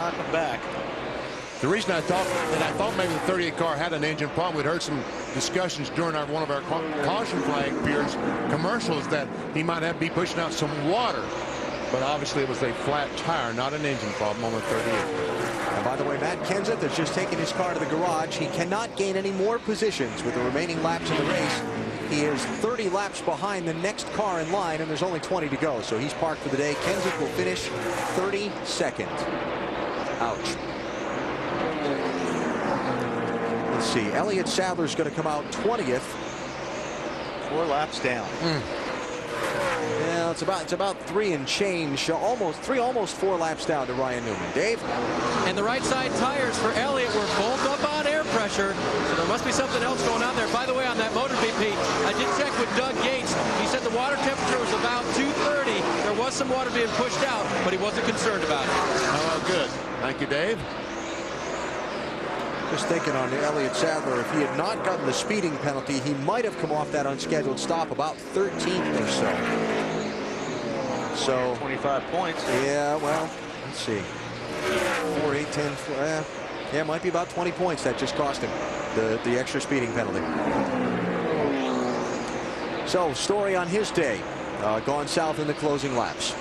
knock him back. The reason I thought maybe the 38 car had an engine problem, we'd heard some discussions during one of our caution flag periods commercials that he might be pushing out some water. But obviously it was a flat tire, not an engine problem on the 38. And by the way, Matt Kenseth has just taken his car to the garage. He cannot gain any more positions with the remaining laps in the race. He is 30 laps behind the next car in line, and there's only 20 to go. So he's parked for the day. Kenseth will finish 32nd. Ouch. Let's see. Elliott Sadler's going to come out 20th. 4 laps down. Yeah, it's about 3 and change. Almost 4 laps down to Ryan Newman. Dave? And the right side tires for Elliott were both up on air pressure. So there must be something else going on there. By the way, on that motor BP, I did check with Doug Yates. He said the water temperature was about 230. There was some water being pushed out, but he wasn't concerned about it. Oh, good. Thank you, Dave. Just thinking on Elliott Sadler, if he had not gotten the speeding penalty, he might have come off that unscheduled stop about 13th or so. So 25 points. Yeah, well, let's see. 4, 8, 10, 4, yeah, it might be about 20 points that just cost him the extra speeding penalty. So, story on his day, gone south in the closing laps.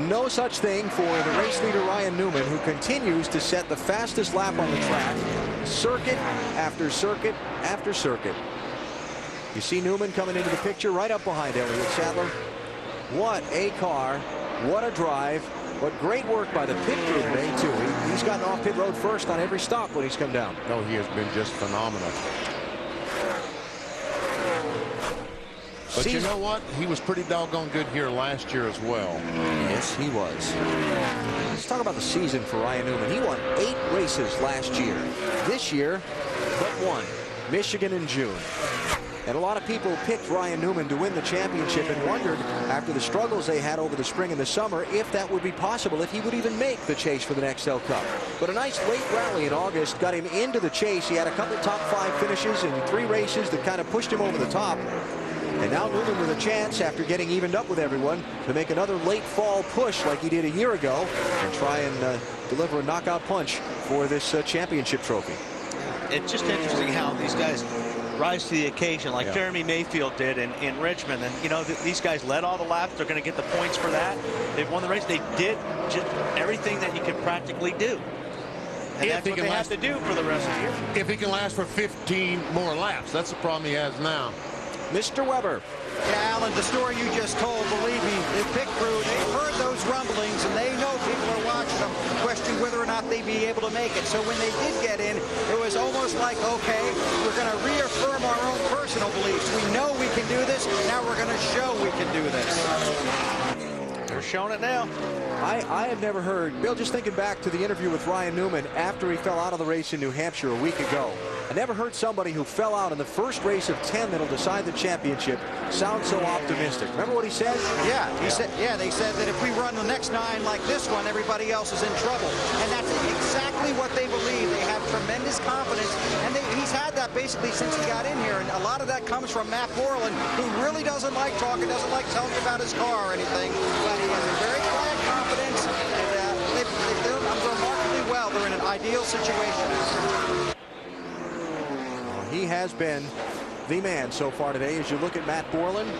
No such thing for the race leader Ryan Newman, who continues to set the fastest lap on the track, circuit after circuit after circuit. You see Newman coming into the picture right up behind Elliott Sadler. What a car, what a drive, what great work by the pit crew today too. He's gotten off pit road first on every stop when he's come down. Oh, he has been just phenomenal. But you know what? He was pretty doggone good here last year as well. Yes, he was. Let's talk about the season for Ryan Newman. He won 8 races last year. This year, but 1. Michigan in June. And a lot of people picked Ryan Newman to win the championship and wondered, after the struggles they had over the spring and the summer, if that would be possible, if he would even make the chase for the Nextel Cup. But a nice late rally in August got him into the chase. He had a couple top 5 finishes in 3 races that kind of pushed him over the top. And now Newman with a chance, after getting evened up with everyone, to make another late fall push like he did a year ago and try and deliver a knockout punch for this championship trophy. It's just interesting how these guys rise to the occasion, like Jeremy Mayfield did in Richmond. And, you know, these guys led all the laps. They're going to get the points for that. They've won the race. They did just everything that you could practically do. And that's what they have to do for the rest of the year. If he can last for 15 more laps, that's the problem he has now. Mr. Weber. Yeah, Alan, the story you just told, believe me, the pit crew, they've heard those rumblings, and they know people are watching them, question whether or not they'd be able to make it. So when they did get in, it was almost like, okay, we're going to reaffirm our own personal beliefs. We know we can do this. Now we're going to show we can do this. They're showing it now. I have never heard, Bill, just thinking back to the interview with Ryan Newman after he fell out of the race in New Hampshire a week ago. I never heard somebody who fell out in the first race of 10 that'll decide the championship sound so optimistic. Remember what he said? Yeah, they said that if we run the next 9 like this one, everybody else is in trouble. And that's exactly what they believe. They have tremendous confidence, and he's had that basically since he got in here. And a lot of that comes from Matt Borland, who really doesn't like talking, doesn't like telling you about his car or anything. But he has a very quiet confidence, and they've done remarkably well. They're in an ideal situation. He has been the man so far today. As you look at Matt Borland,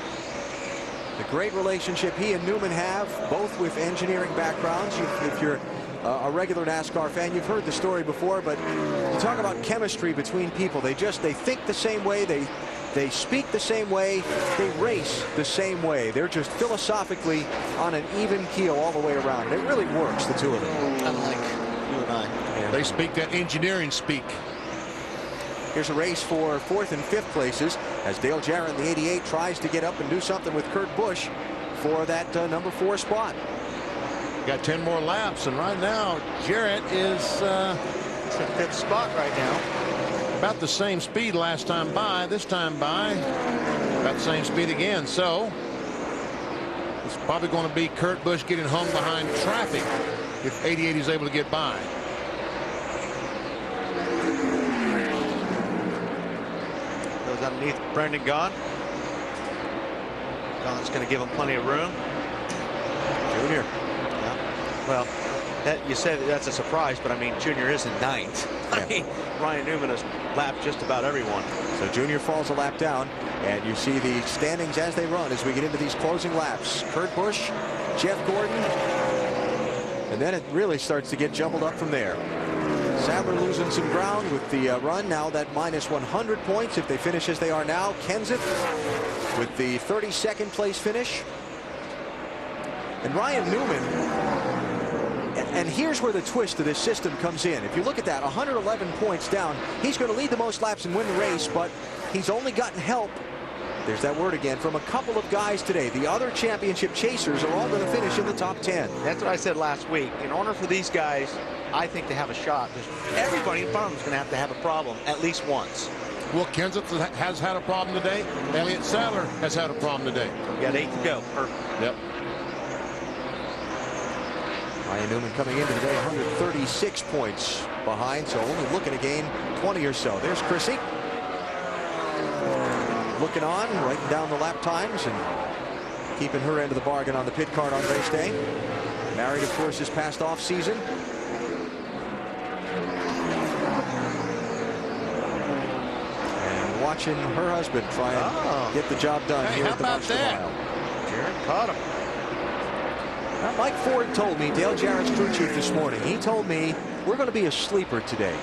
the great relationship he and Newman have, both with engineering backgrounds. If you're a regular NASCAR fan, you've heard the story before, but you talk about chemistry between people. They think the same way, they speak the same way, they race the same way. They're just philosophically on an even keel all the way around. It really works, the two of them. Unlike you and I. Yeah. They speak that engineering speak. Here's a race for 4th and 5th places as Dale Jarrett in the 88 tries to get up and do something with Kurt Busch for that number 4 spot. Got 10 more laps, and right now Jarrett is in 5th spot right now. About the same speed last time by. This time by about the same speed again. So it's probably going to be Kurt Busch getting hung behind traffic if 88 is able to get by. Underneath Brendan Gaughan. Gaughan's going to give him plenty of room. Junior. Well, you said that's a surprise, but I mean, Junior is in 9th. I mean, Ryan Newman has lapped just about everyone. So Junior falls a lap down, and you see the standings as they run as we get into these closing laps. Kurt Busch, Jeff Gordon, and then it really starts to get jumbled up from there. Sadler losing some ground with the run. Now that minus 100 points if they finish as they are now. Kenseth with the 32nd place finish. And Ryan Newman, and here's where the twist of this system comes in. If you look at that, 111 points down, he's going to lead the most laps and win the race, but he's only gotten help, there's that word again, from a couple of guys today. The other championship chasers are all going to finish in the top 10. That's what I said last week. In order for these guys, I think, to have a shot, everybody in front of them is going to have a problem at least once. Well, Kenseth has had a problem today. Elliott Sadler has had a problem today. You got 8 to go. Yep. Ryan Newman coming into today 136 points behind, so only looking to gain 20 or so. There's Chrissy looking on, writing down the lap times and keeping her end of the bargain on the pit card on race day. Married, of course, this past off season. And watching her husband try and get the job done here at the Monster Mile. Jarrett caught him. Now, Mike Ford told me, Dale Jarrett's crew chief this morning, he told me we're going to be a sleeper today.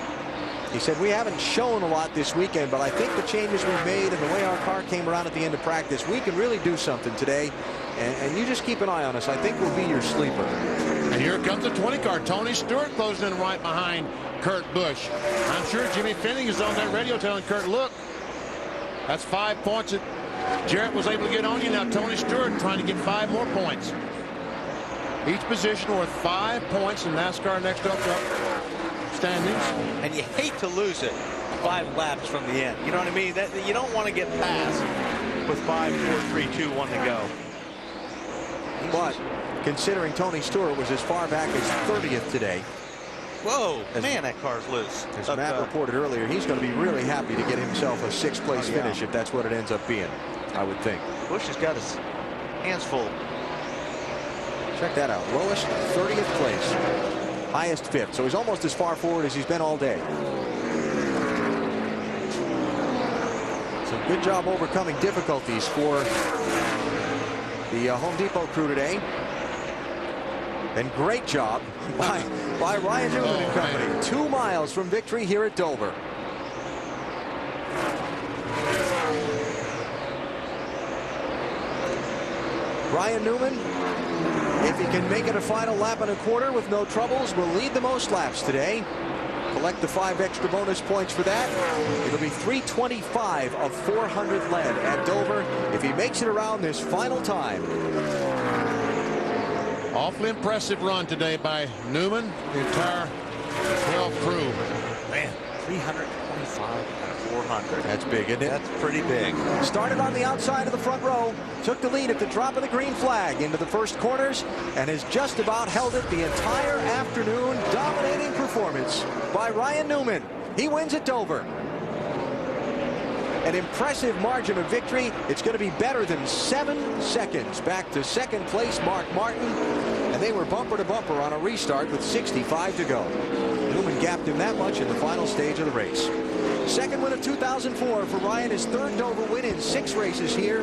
He said we haven't shown a lot this weekend, but I think the changes we've made and the way our car came around at the end of practice, we can really do something today. And you just keep an eye on us. I think we'll be your sleeper. And here comes the 20 car. Tony Stewart closing in right behind Kurt Busch. I'm sure Jimmy Finning is on that radio telling Kurt, look, that's 5 points that Jarrett was able to get on you. Now Tony Stewart trying to get 5 more points. Each position worth 5 points in NASCAR Nextel Cup standings. And you hate to lose it 5 laps from the end. You know what I mean? You don't want to get past with 5, 4, 3, 2, 1 to go. But considering Tony Stewart was as far back as 30th today. Whoa, man, that car's loose. As Matt reported earlier, he's going to be really happy to get himself a 6th place finish if that's what it ends up being, I would think. Busch has got his hands full. Check that out. Lowest 30th place. Highest 5th. So he's almost as far forward as he's been all day. So good job overcoming difficulties for the Home Depot crew today. And great job by Ryan Newman and company. Man. 2 miles from victory here at Dover. Ryan Newman, if he can make it a final lap and a quarter with no troubles, will lead the most laps today. Collect the 5 extra bonus points for that. It'll be 325 of 400 led at Dover if he makes it around this final time. Awfully impressive run today by Newman, the entire 12 crew. Man, 325 and 400. That's big, isn't it? That's pretty big. Started on the outside of the front row, took the lead at the drop of the green flag into the first corners, and has just about held it the entire afternoon. Dominating performance by Ryan Newman. He wins at Dover. An impressive margin of victory. It's going to be better than 7 seconds back to 2nd place Mark Martin, and they were bumper to bumper on a restart with 65 to go. Newman gapped him that much in the final stage of the race. 2nd win of 2004 for Ryan, his 3rd Dover win in 6 races here.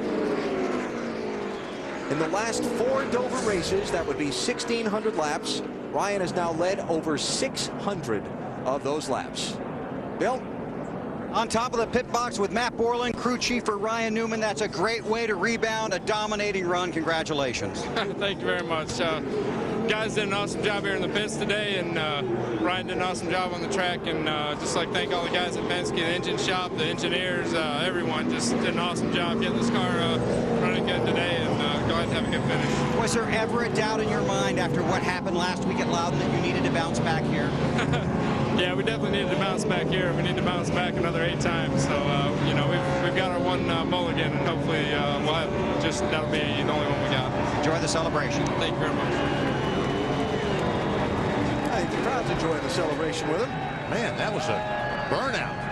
In the last 4 Dover races, that would be 1,600 laps. Ryan has now led over 600 of those laps. Bill? On top of the pit box with Matt Borland, crew chief for Ryan Newman. That's a great way to rebound a dominating run. Congratulations. Thank you very much. Guys did an awesome job here in the pits today, and Ryan did an awesome job on the track. And just like thank all the guys at Penske, the engine shop, the engineers, everyone just did an awesome job getting this car running good today, and glad to have a good finish. Was there ever a doubt in your mind after what happened last week at Loudon that you needed to bounce back here? Yeah, we definitely needed to bounce back here. We need to bounce back another 8 times. So, you know, we've got our one mulligan, and hopefully we'll have that'll be the only one we got. Enjoy the celebration. Thank you very much. I think the crowd's enjoying the celebration with him. Man, that was a burnout.